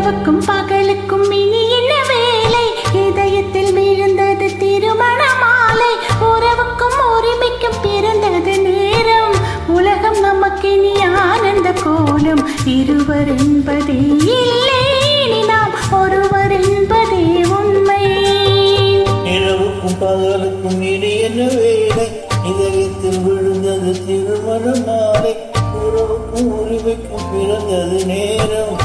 இரவுக்கும் பகலுக்கும் இனி என்ன வேலை? இதயத்தில் விழுந்தது திருமண மாலை. உறவுக்கும் உரிமைக்கும் பிறந்தது நேரம். உலகம் நமக்கினி ஆனந்த கோலம். இருவர் என்பதே இல்லை, நாம் ஒருவர் என்பதே உண்மை. இரவுக்கும் பகலுக்கும் இனி என்ன வேலை? இதயத்தில் விழுந்தது திருமண மாலை. உறவுக்கும் உரிமைக்கும் பிறந்தது நேரம்.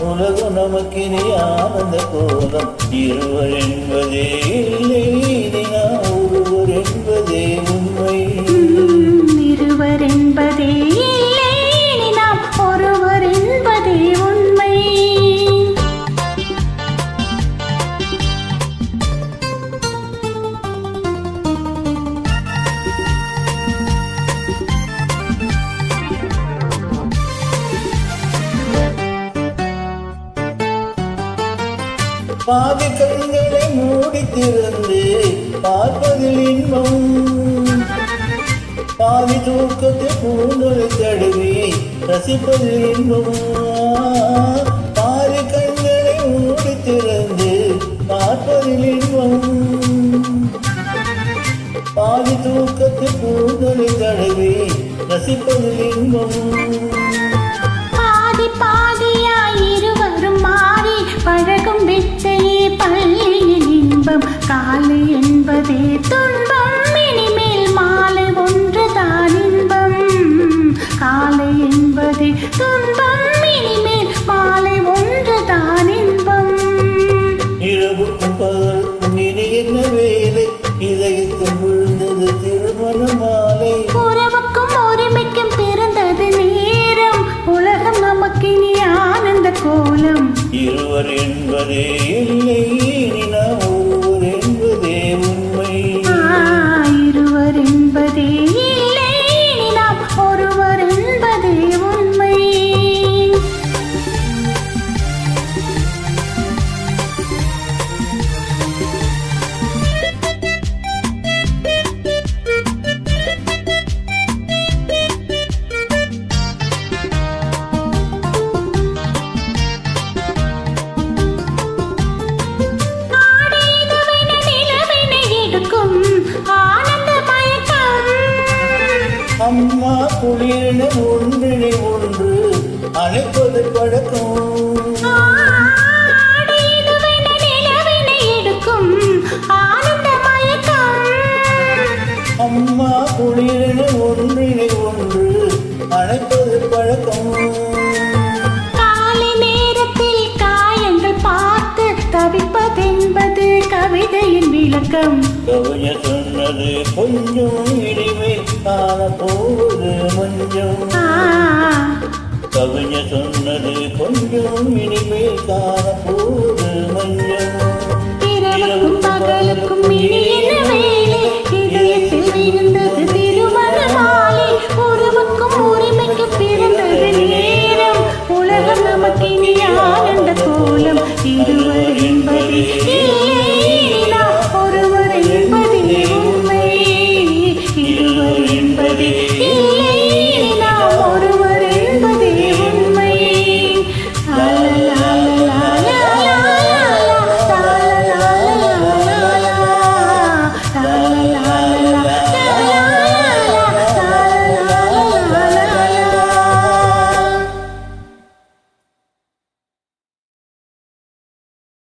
உலகம் நமக்கினி ஆனந்த கோலம். இருவர் என்பதே இல்லை, நாம் ஒருவர் என்பதே உண்மை. இருவர் என்பதே இல்லை, நாம் ஒருவர் என்பதே உண்மை. பாதி கண்களை மூடி திறந்து பார்ப்பதில் இன்பம். பாதி தூக்கத்தை பூந்தொலை தடவி ரசிப்பதில் இன்பம். பாதி கண்களை மூடி திறந்து பார்ப்பதில் இன்பம். பாதி தூக்கத்தை பூந்தொலை தடவி ரசிப்பதில் இன்பம். பாதி பாதியாய் இருவரும் மாறி பழகும் வித்தையே பள்ளியின் இன்பம். காலை என்பதே துன்பம், இனிமேல் மாலை ஒன்றுதான் இன்பம். காலை என்பதே துன்பம், இனிமேல் மாலை ஒன்றுதான் இன்பம். இரவுக்கும் பகலுக்கும் இனி என்ன வேலை? இதயத்தில் விழுந்தது திருமண மாலை. உறவுக்கும் உரிமைக்கும் பிறந்தது நேரம். உலகம் நமக்கினி ஆனந்த கோலம். இருவர் என்பதே இல்லை, நாம் ஒருவர் என்பதே உண்மை. இருவர் என்பதே இல்லை, நாம் ஒருவர் என்பதே உண்மை. அம்மா குளிரின ஒன்றினை ஒன்று அணைப்பது பழக்கம். அம்மா குளிரின ஒன்றினை ஒன்று அணைப்பது பழக்கம். காலை நேரத்தில் காயங்கள் பார்த்து தவிப்பதென்பது கவிதையின் விளக்கம். கவிஞர் சொன்னது கொஞ்சம் இனிமே காணப்போவது மஞ்சம். கவிஞர் சொன்னது கொஞ்சம் இனிமே காணப்போவது மஞ்சம்.